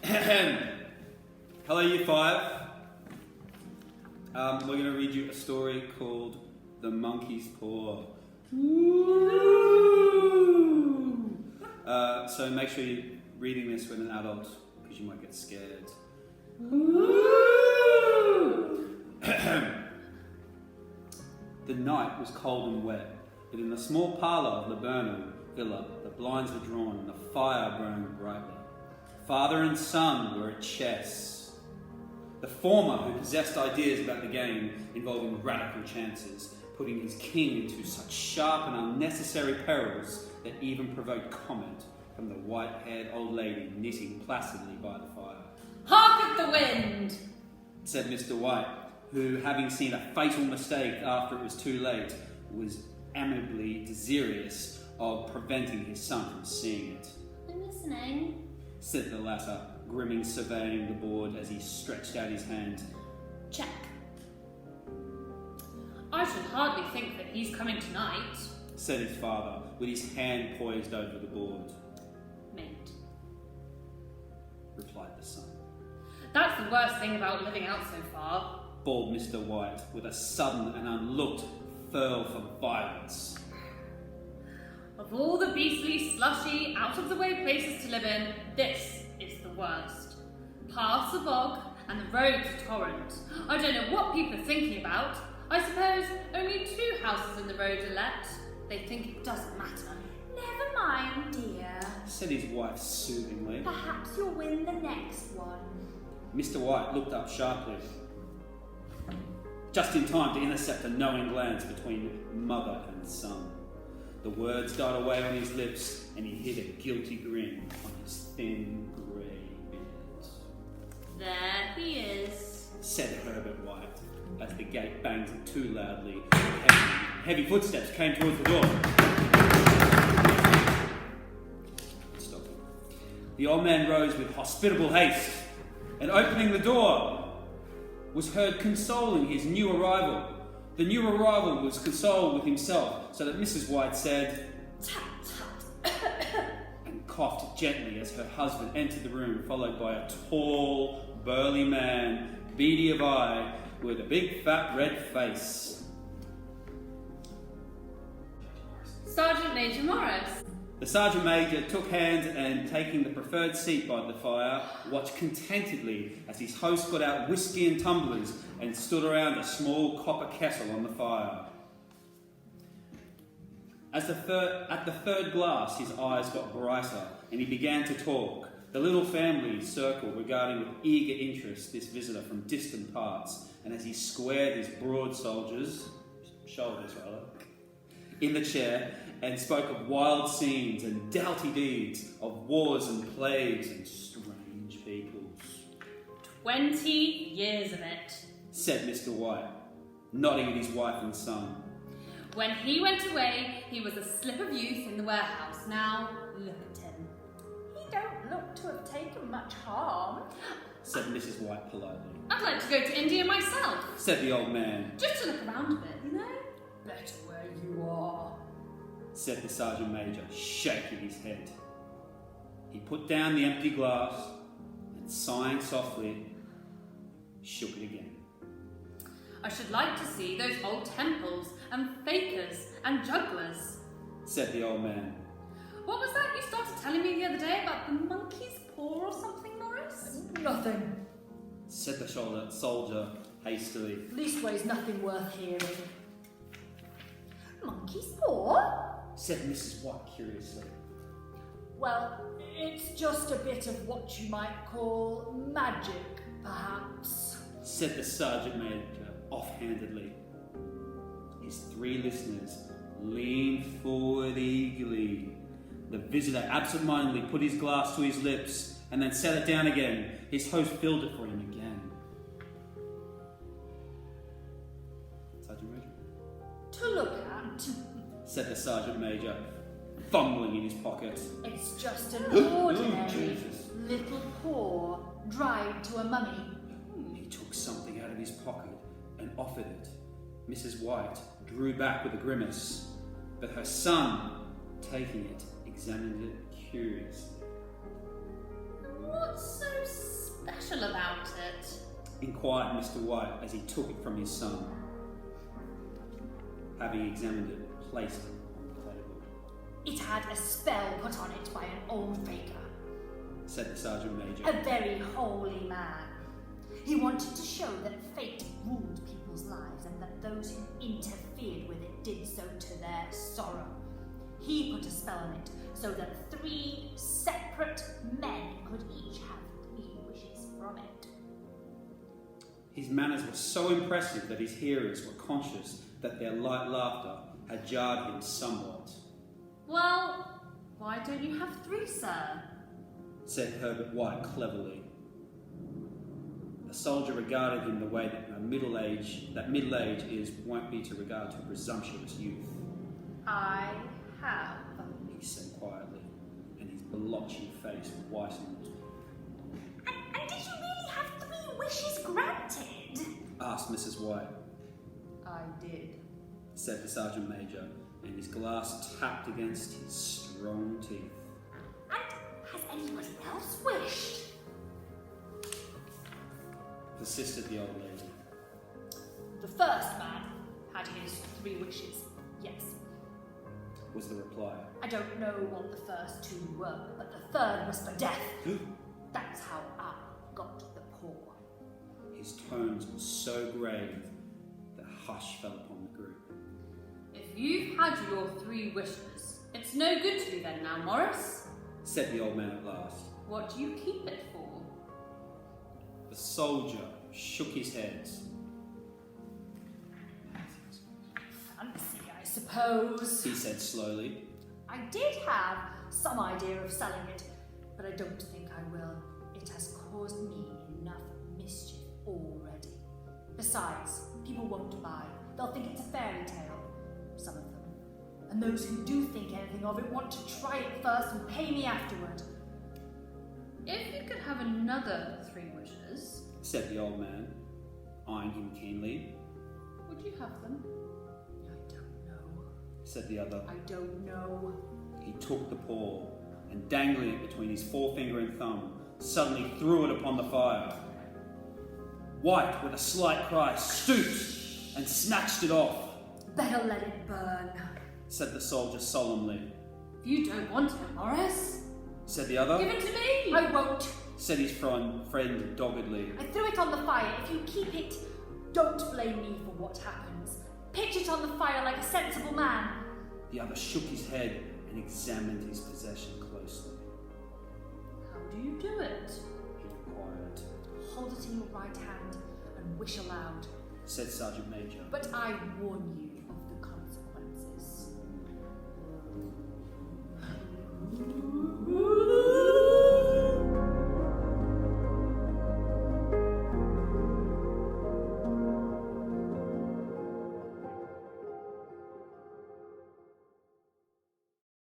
Hello, Year 5. We're going to read you a story called The Monkey's Paw. So make sure you're reading this with an adult, because you might get scared. The night was cold and wet, but in the small parlour of Laburnum Villa, the blinds were drawn and the fire burned brightly. Father and son were at chess. The former, who possessed ideas about the game involving radical chances, putting his king into such sharp and unnecessary perils that even provoked comment from the white-haired old lady knitting placidly by the fire. "Hark at the wind!" said Mr. White, who, having seen a fatal mistake after it was too late, was amiably desirous of preventing his son from seeing it. "I'm listening," said the latter, grimming, surveying the board as he stretched out his hand. "Check." "I should hardly think that he's coming tonight," said his father, with his hand poised over the board. "Mate." Replied the son. "That's the worst thing about living out so far," bawled Mr. White, with a sudden and unlooked furl for violence. "Of all the beastly, slushy, out-of-the-way places to live in, this is the worst. Paths a bog, and the roads a torrent. I don't know what people are thinking about. I suppose only 2 houses in the road are let. They think it doesn't matter." "Never mind, dear. Said his wife soothingly. Perhaps you'll win the next one." Mr. White looked up sharply, just in time to intercept a knowing glance between mother and son. The words died away on his lips, and he hid a guilty grin on his thin grey beard. "There he is," said Herbert White, as the gate banged too loudly. Heavy footsteps came towards the door. Stop it. The old man rose with hospitable haste, and opening the door, was heard consoling his new arrival. The new arrival was consoled with himself, so that Mrs. White said, "Tut, tut." and coughed gently as her husband entered the room, followed by a tall, burly man, beady of eye, with a big fat red face. "Sergeant Major Morris." The Sergeant Major took hands and, taking the preferred seat by the fire, watched contentedly as his host got out whiskey and tumblers and stood around a small copper kettle on the fire. At the third glass, his eyes got brighter and he began to talk, the little family circle regarding with eager interest this visitor from distant parts, and as he squared his broad shoulders, in the chair, and spoke of wild scenes and doughty deeds, of wars and plagues and strange peoples. 20 years of it," said Mr. White, nodding at his wife and son. "When he went away, he was a slip of youth in the warehouse. Now, look at him." "He don't look to have taken much harm." said Mrs. White politely. "I'd like to go to India myself, Said the old man. just to look around a bit, you know." "Better where you are." Said the Sergeant Major, shaking his head. He put down the empty glass and, sighing softly, shook it again. "I should like to see those old temples and fakers and jugglers." Said the old man. What was that you started telling me the other day about the monkey's paw or something, Morris? "Nothing. Said the soldier hastily. Leastways, nothing worth hearing." "Monkey's paw?" Said Mrs. White curiously. "Well, it's just a bit of what you might call magic, perhaps." Said the Sergeant Major offhandedly. His 3 listeners leaned forward eagerly. The visitor absent-mindedly put his glass to his lips and then set it down again. His host filled it for him again. Sergeant Major? "To look at, Said the Sergeant Major, fumbling in his pocket. it's just an ordinary Jesus. little paw dried to a mummy." He took something out of his pocket and offered it. Mrs. White drew back with a grimace, but her son, taking it, examined it curiously. What's so inquired Mr. White as he took it from his son. Having examined it, placed it on the table. It had a spell put on it by an old faker, said the Sergeant Major. a very holy man. He wanted to show that fate ruled people's lives and that those who interfered with it did so to their sorrow. He put a spell on it so that 3 separate men could each have 3 wishes from it. His manners were so impressive that his hearers were conscious that their light laughter had jarred him somewhat. Well, why don't you have 3, sir? Said Herbert White cleverly. The soldier regarded him the way that middle age won't be to regard to presumptuous youth. I have. He said quietly, and his blotchy face whitened. And did you really have 3 wishes granted? Asked Mrs. White. I did. Said the Sergeant Major, and his glass tapped against his strong teeth. And has anyone else wished? Persisted the old lady. The first man had his 3 wishes, yes. Was the reply. I don't know what the first 2 were, but the third was for death. That's how I got the paw. His tones were so grave that hush fell upon the group. If you've had your 3 wishes, it's no good to you then now, Morris. Said the old man at last. What do you keep it for? The soldier shook his head. Fancy, I suppose. He said slowly. I did have some idea of selling it, but I don't think I will. It has caused me enough mischief already. Besides, people won't buy. They'll think it's a fairy tale. Some of them. And those who do think anything of it want to try it first and pay me afterward. If you could have another 3 wishes, Said the old man, eyeing him keenly. would you have them? I don't know. Said the other. I don't know. He took the paw and, dangling it between his forefinger and thumb, suddenly threw it upon the fire. White, with a slight cry, stooped and snatched it off. Better let it burn. Said the soldier solemnly. If you don't want it, Morris, Said the other. give it to me! I won't. Said his friend doggedly. I threw it on the fire. If you keep it, don't blame me for what happens. Pitch it on the fire like a sensible man. The other shook his head and examined his possession closely. How do you do it? He inquired. Hold it in your right hand and wish aloud. Said Sergeant Major. But I warn you of the consequences.